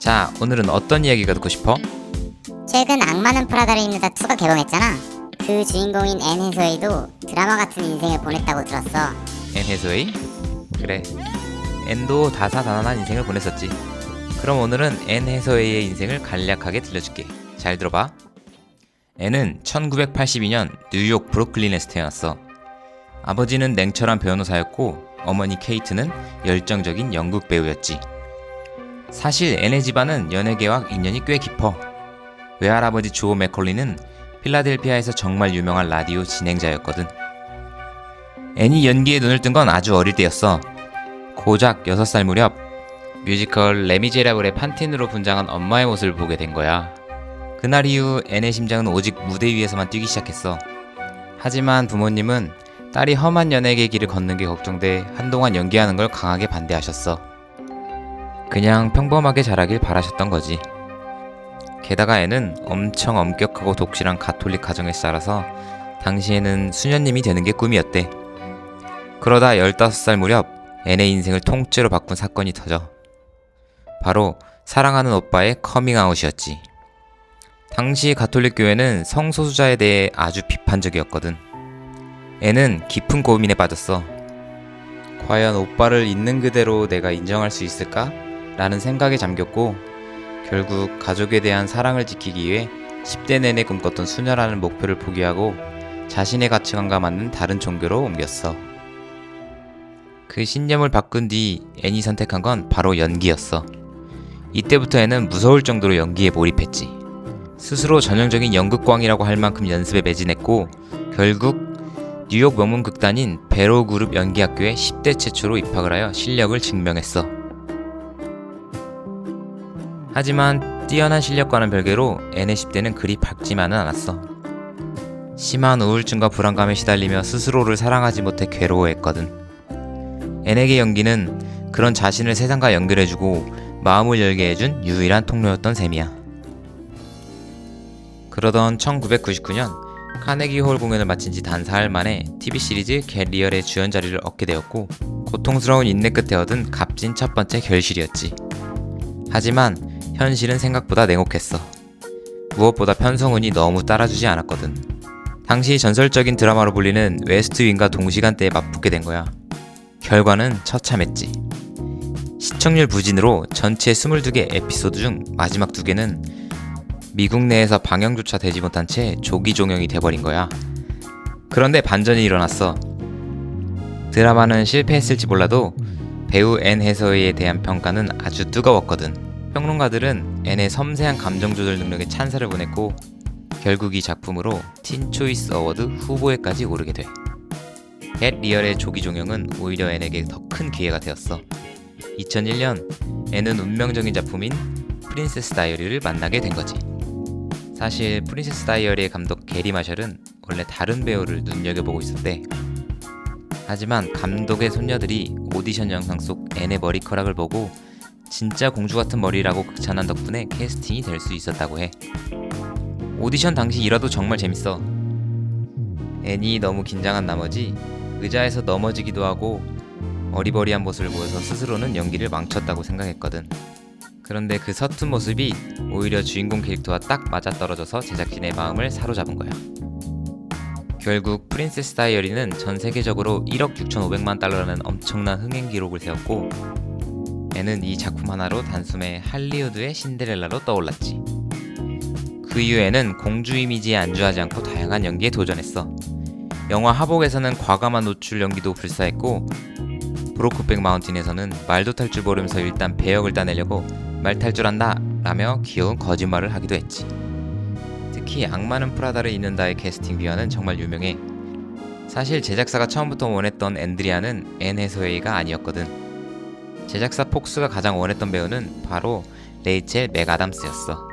자, 오늘은 어떤 이야기가 듣고 싶어? 최근 악마는 프라다를 입는다 2가 개봉했잖아. 그 주인공인 앤 해서웨이도 드라마 같은 인생을 보냈다고 들었어. 앤 해서웨이? 그래, 앤도 다사다난한 인생을 보냈었지. 그럼 오늘은 앤 해서웨이의 인생을 간략하게 들려줄게. 잘 들어봐. 앤은 1982년 뉴욕 브루클린에서 태어났어. 아버지는 냉철한 변호사였고 어머니 케이트는 열정적인 연극 배우였지. 사실 앤의 집안은 연예계와 인연이 꽤 깊어. 외할아버지 조 맥컬리는 필라델피아에서 정말 유명한 라디오 진행자였거든. 앤이 연기에 눈을 뜬 건 아주 어릴 때였어. 고작 6살 무렵 뮤지컬 레미제라블의 판틴으로 분장한 엄마의 모습을 보게 된 거야. 그날 이후 앤의 심장은 오직 무대 위에서만 뛰기 시작했어. 하지만 부모님은 딸이 험한 연예계 길을 걷는 게 걱정돼 한동안 연기하는 걸 강하게 반대하셨어. 그냥 평범하게 자라길 바라셨던 거지. 게다가 앤은 엄청 엄격하고 독실한 가톨릭 가정에서 자라서 당시에는 수녀님이 되는 게 꿈이었대. 그러다 15살 무렵 앤의 인생을 통째로 바꾼 사건이 터져. 바로 사랑하는 오빠의 커밍아웃이었지. 당시 가톨릭 교회는 성소수자에 대해 아주 비판적이었거든. 앤은 깊은 고민에 빠졌어. 과연 오빠를 있는 그대로 내가 인정할 수 있을까? 라는 생각에 잠겼고, 결국 가족에 대한 사랑을 지키기 위해 10대 내내 꿈꿨던 수녀라는 목표를 포기하고 자신의 가치관과 맞는 다른 종교로 옮겼어. 그 신념을 바꾼 뒤 앤이 선택한 건 바로 연기였어. 이때부터 앤은 무서울 정도로 연기에 몰입했지. 스스로 전형적인 연극광이라고 할 만큼 연습에 매진했고, 결국 뉴욕 명문 극단인 베로 그룹 연기학교에 10대 최초로 입학을 하여 실력을 증명했어. 하지만 뛰어난 실력과는 별개로 앤의 10대는 그리 밝지만은 않았어. 심한 우울증과 불안감에 시달리며 스스로를 사랑하지 못해 괴로워했거든. 앤에게 연기는 그런 자신을 세상과 연결해주고 마음을 열게 해준 유일한 통로였던 셈이야. 그러던 1999년 카네기 홀 공연을 마친 지 단 4일 만에 TV 시리즈 겟 리얼의 주연 자리를 얻게 되었고, 고통스러운 인내 끝에 얻은 값진 첫 번째 결실이었지. 하지만 현실은 생각보다 냉혹했어. 무엇보다 편성운이 너무 따라주지 않았거든. 당시 전설적인 드라마로 불리는 웨스트 윙과 동시간대에 맞붙게 된 거야. 결과는 처참했지. 시청률 부진으로 전체 22개 에피소드 중 마지막 2개는 미국 내에서 방영조차 되지 못한 채 조기 종영이 돼버린 거야. 그런데 반전이 일어났어. 드라마는 실패했을지 몰라도 배우 앤 해서웨이에 대한 평가는 아주 뜨거웠거든. 평론가들은 앤의 섬세한 감정 조절 능력에 찬사를 보냈고, 결국 이 작품으로 틴 초이스 어워드 후보에까지 오르게 돼. 겟 리얼의 조기 종영은 오히려 앤에게 더 큰 기회가 되었어. 2001년 앤은 운명적인 작품인 프린세스 다이어리를 만나게 된 거지. 사실 프린세스 다이어리의 감독 게리 마셜은 원래 다른 배우를 눈여겨보고 있었대. 하지만 감독의 손녀들이 오디션 영상 속 앤의 머리카락을 보고 진짜 공주 같은 머리라고 극찬한 덕분에 캐스팅이 될 수 있었다고 해. 오디션 당시 일화도 정말 재밌어. 앤이 너무 긴장한 나머지 의자에서 넘어지기도 하고 어리버리한 모습을 보여서 스스로는 연기를 망쳤다고 생각했거든. 그런데 그 서툰 모습이 오히려 주인공 캐릭터와 딱 맞아떨어져서 제작진의 마음을 사로잡은 거야. 결국 프린세스 다이어리는 전 세계적으로 1억 6,500만 달러라는 엄청난 흥행 기록을 세웠고, 앤은 이 작품 하나로 단숨에 할리우드의 신데렐라로 떠올랐지. 그 이후에는 공주 이미지에 안주하지 않고 다양한 연기에 도전했어. 영화 하복에서는 과감한 노출 연기도 불사했고, 브로크백 마운틴에서는 말도 탈 줄 모르면서 일단 배역을 따내려고 말 탈 줄 안다 라며 귀여운 거짓말을 하기도 했지. 특히 악마는 프라다를 입는다의 캐스팅 비화는 정말 유명해. 사실 제작사가 처음부터 원했던 앤드리아는 앤 해서웨이가 아니었거든. 제작사 폭스가 가장 원했던 배우는 바로 레이첼 맥아담스였어.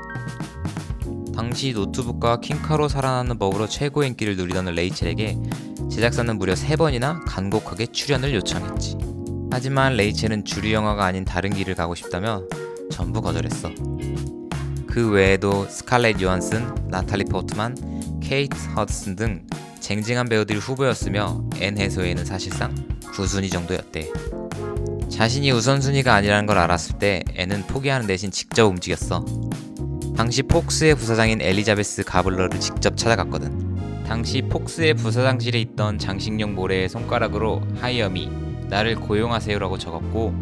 당시 노트북과 킹카로 살아나는 법으로 최고 인기를 누리던 레이첼에게 제작사는 무려 3번이나 간곡하게 출연을 요청했지. 하지만 레이첼은 주류 영화가 아닌 다른 길을 가고 싶다며 전부 거절했어. 그 외에도 스칼렛 요한슨, 나탈리 포트만, 케이트 허드슨 등 쟁쟁한 배우들이 후보였으며 앤 해서웨이는 사실상 9순위 정도였대. 자신이 우선순위가 아니라는 걸 알았을 때 앤은 포기하는 대신 직접 움직였어. 당시 폭스의 부사장인 엘리자베스 가블러를 직접 찾아갔거든. 당시 폭스의 부사장실에 있던 장식용 모래에 손가락으로 하이어미, 나를 고용하세요라고 적었고,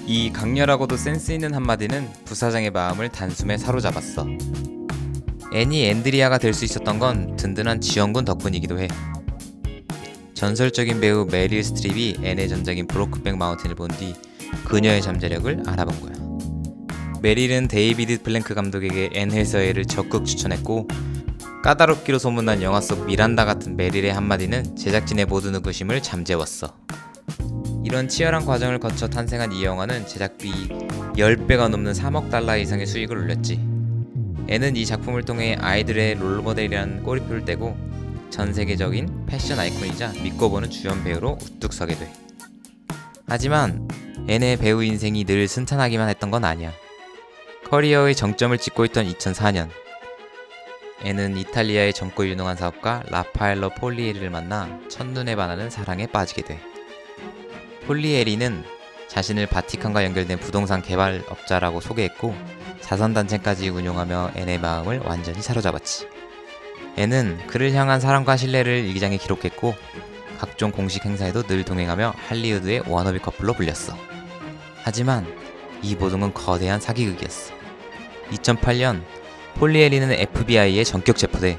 이 강렬하고도 센스 있는 한마디는 부사장의 마음을 단숨에 사로잡았어. 앤이 앤드리아가 될 수 있었던 건 든든한 지원군 덕분이기도 해. 전설적인 배우 메릴 스트립이 앤의 전작인 브로크백 마운틴을 본 뒤 그녀의 잠재력을 알아본 거야. 메릴은 데이비드 플랭크 감독에게 앤 해서웨이를 적극 추천했고, 까다롭기로 소문난 영화 속 미란다 같은 메릴의 한마디는 제작진의 모든 의구심을 잠재웠어. 이런 치열한 과정을 거쳐 탄생한 이 영화는 제작비 10배가 넘는 3억 달러 이상의 수익을 올렸지. 앤은 이 작품을 통해 아이들의 롤모델이라는 꼬리표를 떼고 전 세계적인 패션 아이콘이자 믿고 보는 주연 배우로 우뚝 서게 돼. 하지만 앤의 배우 인생이 늘 순탄하기만 했던 건 아니야. 커리어의 정점을 찍고 있던 2004년, 앤은 이탈리아의 젊고 유능한 사업가 라파엘로 폴리에리를 만나 첫눈에 반하는 사랑에 빠지게 돼. 폴리에리는 자신을 바티칸과 연결된 부동산 개발업자라고 소개했고, 자선단체까지 운용하며 앤의 마음을 완전히 사로잡았지. 앤은 그를 향한 사랑과 신뢰를 일기장에 기록했고, 각종 공식 행사에도 늘 동행하며 할리우드의 워너비 커플로 불렸어. 하지만 이 모든 거대한 사기극이었어. 2008년 폴리에리는 FBI에 전격 체포돼.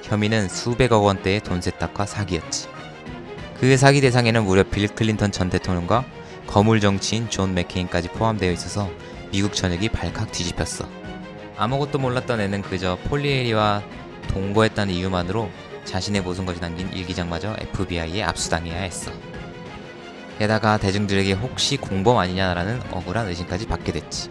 혐의는 수백억 원대의 돈 세탁과 사기였지. 그 사기 대상에는 무려 빌 클린턴 전 대통령과 거물 정치인 존 맥케인까지 포함되어 있어서 미국 전역이 발칵 뒤집혔어. 아무것도 몰랐던 애는 그저 폴리에리와 동거했다는 이유만으로 자신의 모든 것이 담긴 일기장마저 FBI에 압수당해야 했어. 게다가 대중들에게 혹시 공범 아니냐라는 억울한 의심까지 받게 됐지.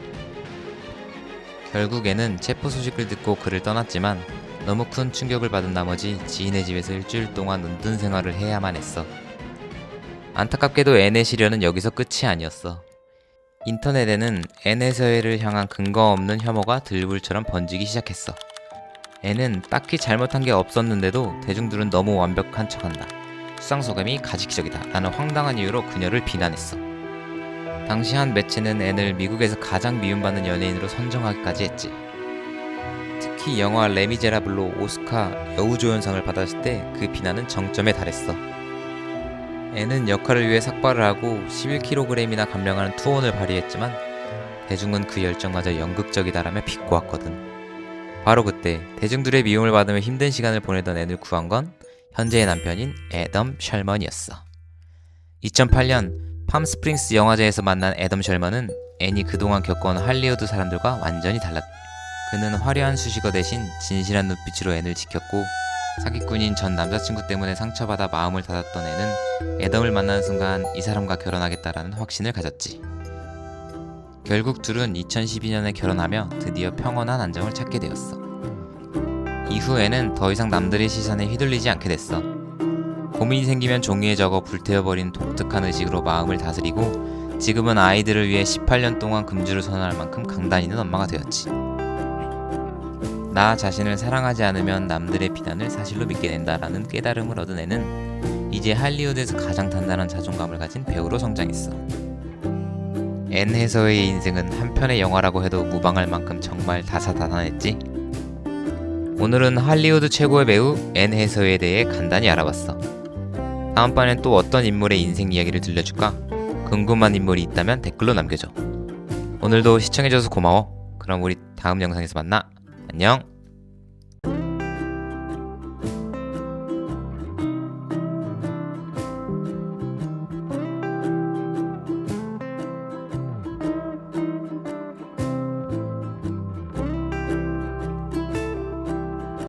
결국에는 체포 소식을 듣고 그를 떠났지만 너무 큰 충격을 받은 나머지 지인의 집에서 일주일 동안 은둔 생활을 해야만 했어. 안타깝게도 앤의 시련은 여기서 끝이 아니었어. 인터넷에는 앤 해서웨이를 향한 근거 없는 혐오가 들불처럼 번지기 시작했어. 앤은 딱히 잘못한 게 없었는데도 대중들은 너무 완벽한 척한다, 수상소감이 가식적이다 라는 황당한 이유로 그녀를 비난했어. 당시 한 매체는 앤을 미국에서 가장 미움받는 연예인으로 선정하기까지 했지. 특히 영화 레미제라블로 오스카 여우조연상을 받았을 때 그 비난은 정점에 달했어. 앤은 역할을 위해 삭발을 하고 11kg이나 감량하는 투혼을 발휘했지만 대중은 그 열정마저 연극적이다라며 비꼬았거든. 바로 그때 대중들의 미움을 받으며 힘든 시간을 보내던 앤을 구한 건 현재의 남편인 애덤 셜먼이었어. 2008년 팜스프링스 영화제에서 만난 애덤 셜먼은 앤이 그동안 겪어온 할리우드 사람들과 완전히 달랐다. 그는 화려한 수식어 대신 진실한 눈빛으로 앤을 지켰고, 사기꾼인 전 남자친구 때문에 상처받아 마음을 닫았던 앤은 애덤을 만나는 순간 이 사람과 결혼하겠다라는 확신을 가졌지. 결국 둘은 2012년에 결혼하며 드디어 평온한 안정을 찾게 되었어. 이후 앤은 더 이상 남들의 시선에 휘둘리지 않게 됐어. 고민이 생기면 종이에 적어 불태워버린 독특한 의식으로 마음을 다스리고, 지금은 아이들을 위해 18년 동안 금주를 선언할 만큼 강단 있는 엄마가 되었지. 나 자신을 사랑하지 않으면 남들의 비난을 사실로 믿게 된다라는 깨달음을 얻은 애는 이제 할리우드에서 가장 단단한 자존감을 가진 배우로 성장했어. 앤 해서웨이의 인생은 한 편의 영화라고 해도 무방할 만큼 정말 다사다난했지. 오늘은 할리우드 최고의 배우 앤 해서웨이에 대해 간단히 알아봤어. 다음번엔 또 어떤 인물의 인생 이야기를 들려줄까? 궁금한 인물이 있다면 댓글로 남겨줘. 오늘도 시청해줘서 고마워. 그럼 우리 다음 영상에서 만나. 안녕.